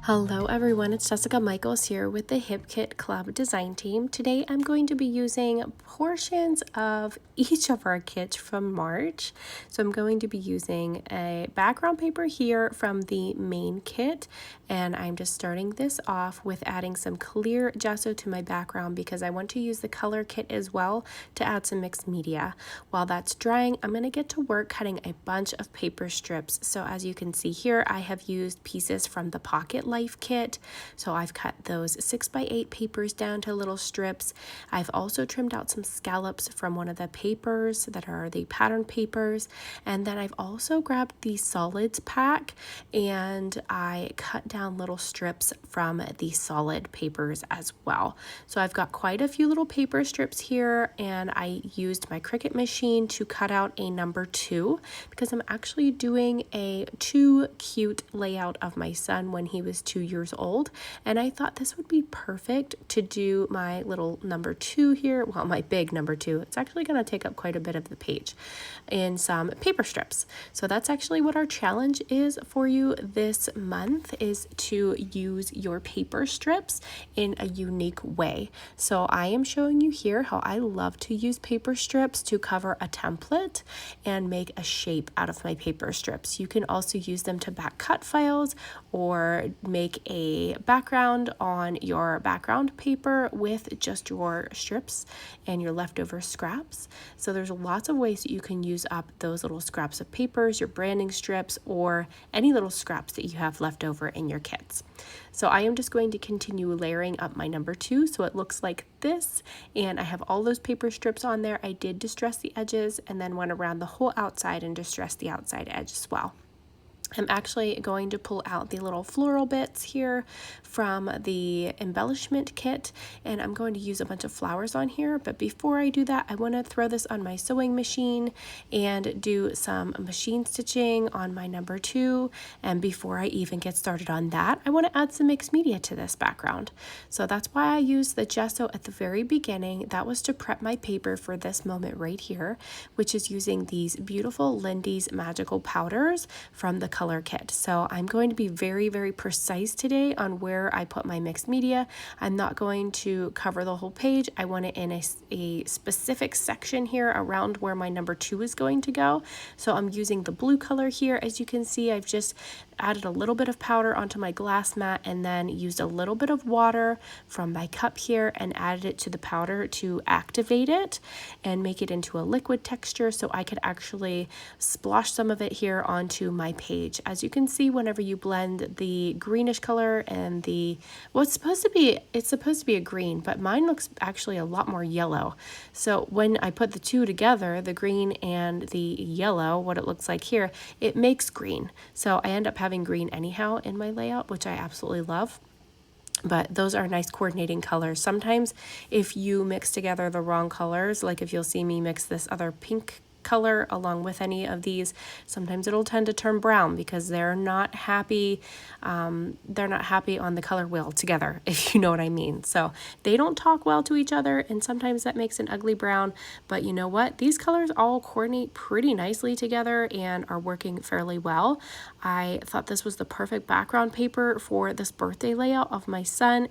Hello everyone, it's Jessica Michaels here with the Hip Kit Club design team. Today I'm going to be using portions of each of our kits from March. So I'm going to be using a background paper here from the main kit, and I'm just starting this off with adding some clear gesso to my background because I want to use the color kit as well to add some mixed media. While that's drying, I'm going to get to work cutting a bunch of paper strips. So as you can see here, I have used pieces from the Pocket Life kit. So I've cut those 6x8 papers down to little strips. I've also trimmed out some scallops from one of the papers that are the pattern papers. And then I've also grabbed the solids pack and I cut down little strips from the solid papers as well. So I've got quite a few little paper strips here, and I used my Cricut machine to cut out a number 2 because I'm actually doing a too cute layout of my son when he was 2 years old, and I thought this would be perfect to do my little number 2 here, well, my big number 2. It's actually going to take up quite a bit of the page in some paper strips. So that's actually what our challenge is for you this month, is to use your paper strips in a unique way. So I am showing you here how I love to use paper strips to cover a template and make a shape out of my paper strips. You can also use them to back cut files or make a background on your background paper with just your strips and your leftover scraps. So there's lots of ways that you can use up those little scraps of papers, your branding strips, or any little scraps that you have left over in your kits. So I am just going to continue layering up my number 2 so it looks like this, and I have all those paper strips on there. I did distress the edges and then went around the whole outside and distressed the outside edge as well. I'm actually going to pull out the little floral bits here from the embellishment kit, and I'm going to use a bunch of flowers on here. But before I do that, I want to throw this on my sewing machine and do some machine stitching on my number 2. And before I even get started on that, I want to add some mixed media to this background. So that's why I used the gesso at the very beginning. That was to prep my paper for this moment right here, which is using these beautiful Lindy's Magical Powders from the color kit. So I'm going to be very, very precise today on where I put my mixed media. I'm not going to cover the whole page. I want it in a specific section here around where my number 2 is going to go. So I'm using the blue color here. As you can see, I've just added a little bit of powder onto my glass mat and then used a little bit of water from my cup here and added it to the powder to activate it and make it into a liquid texture so I could actually splosh some of it here onto my page. As you can see, whenever you blend the greenish color and the, well, it's supposed to be a green, but mine looks actually a lot more yellow. So when I put the two together, the green and the yellow, what it looks like here, it makes green. So I end up having green anyhow in my layout, which I absolutely love. But those are nice coordinating colors. Sometimes if you mix together the wrong colors, like if you'll see me mix this other pink color along with any of these, sometimes it'll tend to turn brown because they're not happy on the color wheel together, if you know what I mean. So they don't talk well to each other, and sometimes that makes an ugly brown. But you know what, these colors all coordinate pretty nicely together and are working fairly well. I thought this was the perfect background paper for this birthday layout of my son,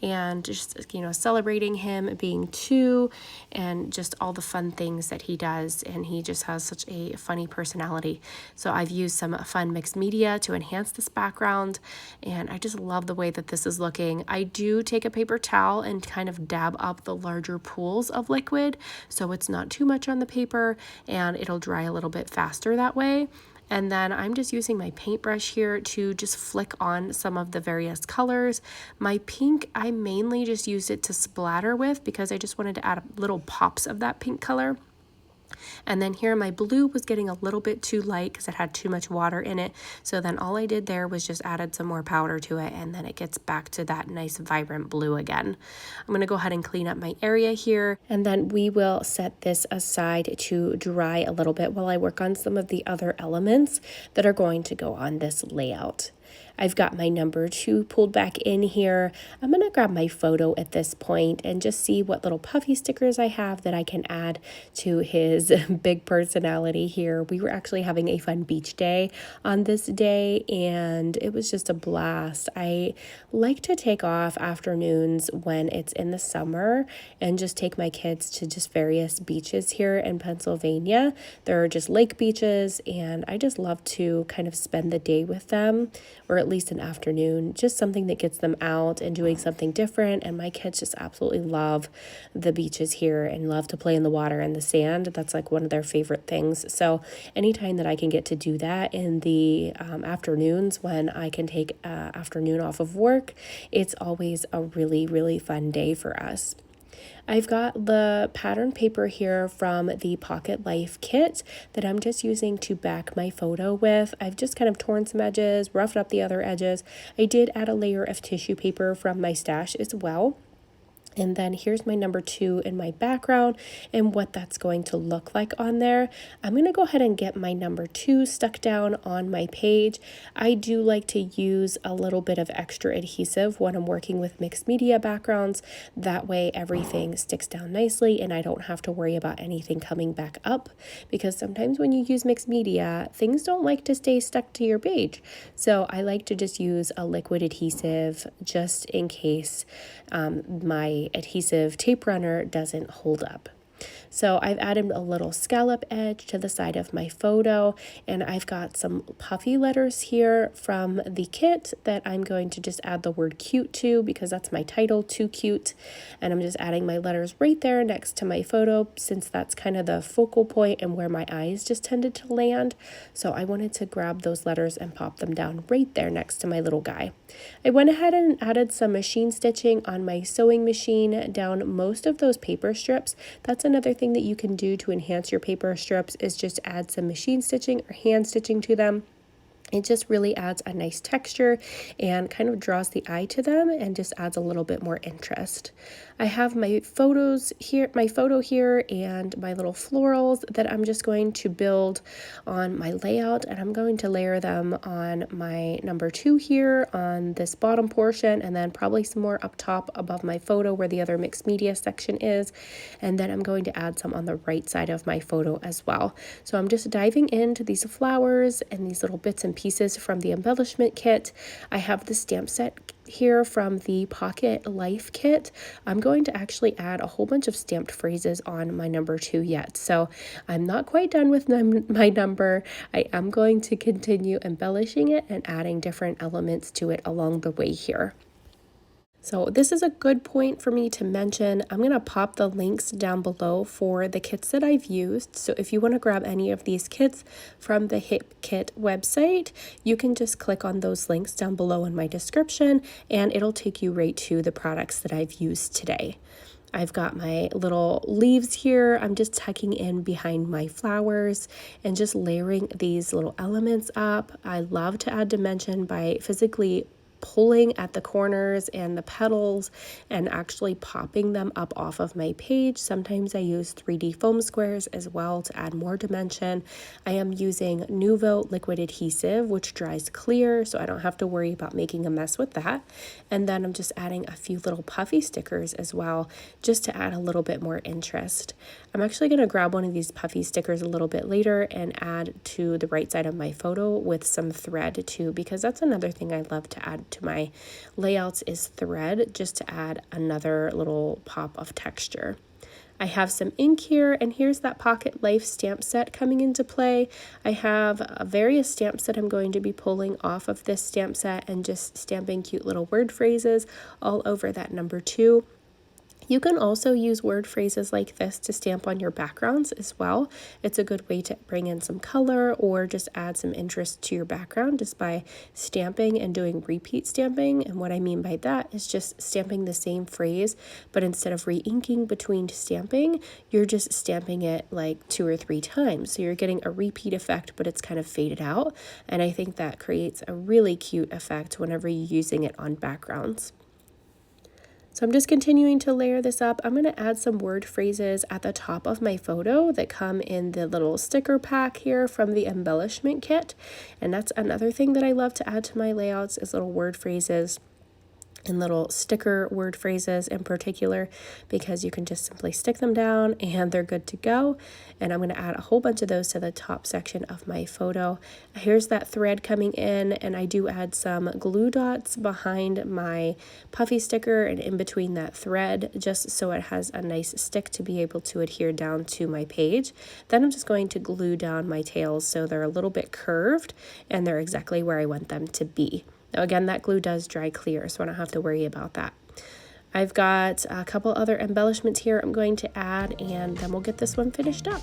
and just, you know, celebrating him being 2 and just all the fun things that he does, and he just has such a funny personality. So I've used some fun mixed media to enhance this background, and I just love the way that this is looking. I do take a paper towel and kind of dab up the larger pools of liquid so it's not too much on the paper and it'll dry a little bit faster that way. And then I'm just using my paintbrush here to just flick on some of the various colors. My pink, I mainly just used it to splatter with because I just wanted to add little pops of that pink color. And then here my blue was getting a little bit too light because it had too much water in it. So then all I did there was just added some more powder to it, and then it gets back to that nice vibrant blue again. I'm going to go ahead and clean up my area here, and then we will set this aside to dry a little bit while I work on some of the other elements that are going to go on this layout. I've got my number 2 pulled back in here. I'm going to grab my photo at this point and just see what little puffy stickers I have that I can add to his big personality here. We were actually having a fun beach day on this day, and it was just a blast. I like to take off afternoons when it's in the summer and just take my kids to just various beaches here in Pennsylvania. There are just lake beaches, and I just love to kind of spend the day with them, or at least an afternoon, just something that gets them out and doing something different. And my kids just absolutely love the beaches here and love to play in the water and the sand. That's like one of their favorite things. So anytime that I can get to do that in the afternoons when I can take afternoon off of work, it's always a really, really fun day for us. I've got the pattern paper here from the Pocket Life kit that I'm just using to back my photo with. I've just kind of torn some edges, roughed up the other edges. I did add a layer of tissue paper from my stash as well. And then here's my number 2 in my background and what that's going to look like on there. I'm going to go ahead and get my number 2 stuck down on my page. I do like to use a little bit of extra adhesive when I'm working with mixed media backgrounds. That way everything sticks down nicely and I don't have to worry about anything coming back up, because sometimes when you use mixed media, things don't like to stay stuck to your page. So I like to just use a liquid adhesive just in case my adhesive tape runner doesn't hold up. So I've added a little scallop edge to the side of my photo, and I've got some puffy letters here from the kit that I'm going to just add the word cute to, because that's my title, Too Cute. And I'm just adding my letters right there next to my photo, since that's kind of the focal point and where my eyes just tended to land. So I wanted to grab those letters and pop them down right there next to my little guy. I went ahead and added some machine stitching on my sewing machine down most of those paper strips. That's another thing that you can do to enhance your paper strips, is just add some machine stitching or hand stitching to them. It just really adds a nice texture and kind of draws the eye to them and just adds a little bit more interest. I have my photo here and my little florals that I'm just going to build on my layout, and I'm going to layer them on my number 2 here on this bottom portion, and then probably some more up top above my photo where the other mixed media section is. And then I'm going to add some on the right side of my photo as well. So I'm just diving into these flowers and these little bits and pieces from the embellishment kit. I have the stamp set here from the Pocket Life kit. I'm going to actually add a whole bunch of stamped phrases on my number 2 yet, so I'm not quite done with my number. I am going to continue embellishing it and adding different elements to it along the way here. So this is a good point for me to mention. I'm going to pop the links down below for the kits that I've used. So if you want to grab any of these kits from the Hip Kit website, you can just click on those links down below in my description, and it'll take you right to the products that I've used today. I've got my little leaves here. I'm just tucking in behind my flowers and just layering these little elements up. I love to add dimension by physically pulling at the corners and the petals and actually popping them up off of my page. Sometimes I use 3D foam squares as well to add more dimension. I am using Nuvo liquid adhesive, which dries clear, so I don't have to worry about making a mess with that. And then I'm just adding a few little puffy stickers as well, just to add a little bit more interest. I'm actually going to grab one of these puffy stickers a little bit later and add to the right side of my photo with some thread too, because that's another thing I love to add to my layouts is thread, just to add another little pop of texture. I have some ink here, and here's that Pocket Life stamp set coming into play. I have various stamps that I'm going to be pulling off of this stamp set and just stamping cute little word phrases all over that number 2. You can also use word phrases like this to stamp on your backgrounds as well. It's a good way to bring in some color or just add some interest to your background just by stamping and doing repeat stamping. And what I mean by that is just stamping the same phrase, but instead of re-inking between stamping, you're just stamping it like 2 or 3 times. So you're getting a repeat effect, but it's kind of faded out. And I think that creates a really cute effect whenever you're using it on backgrounds. So I'm just continuing to layer this up. I'm going to add some word phrases at the top of my photo that come in the little sticker pack here from the embellishment kit. And that's another thing that I love to add to my layouts is little word phrases and little sticker word phrases in particular, because you can just simply stick them down and they're good to go. And I'm going to add a whole bunch of those to the top section of my photo. Here's that thread coming in, and I do add some glue dots behind my puffy sticker and in between that thread, just so it has a nice stick to be able to adhere down to my page. Then I'm just going to glue down my tails so they're a little bit curved and they're exactly where I want them to be. Now again, that glue does dry clear, so I don't have to worry about that. I've got a couple other embellishments here I'm going to add, and then we'll get this one finished up.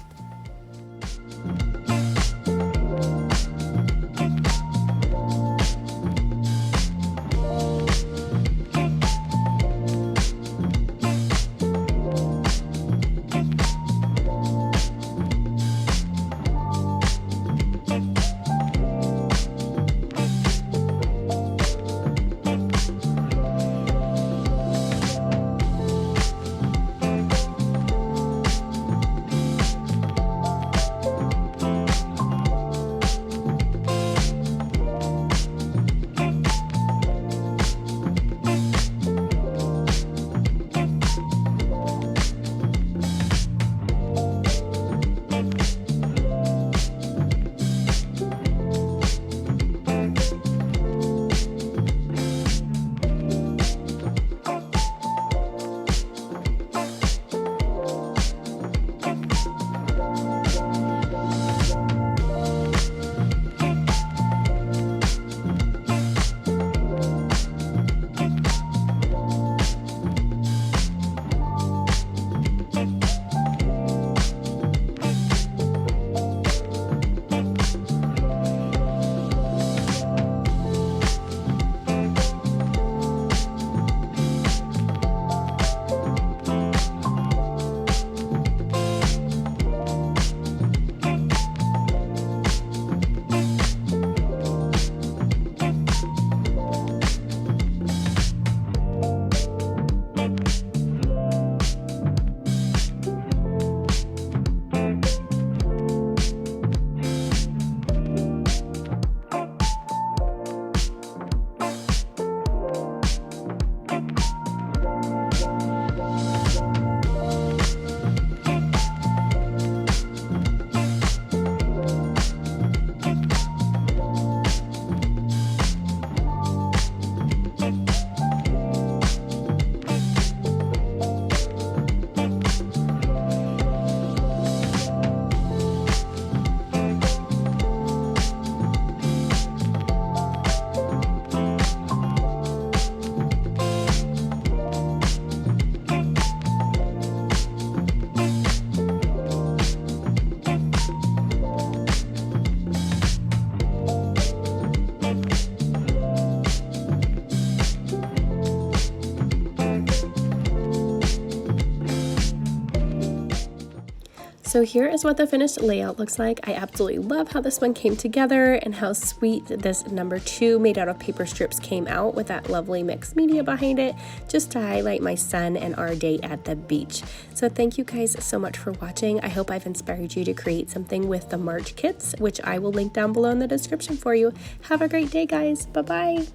So here is what the finished layout looks like. I absolutely love how this one came together and how sweet this number 2 made out of paper strips came out with that lovely mixed media behind it, just to highlight my son and our day at the beach. So thank you guys so much for watching. I hope I've inspired you to create something with the March kits, which I will link down below in the description for you. Have a great day, guys. Bye-bye.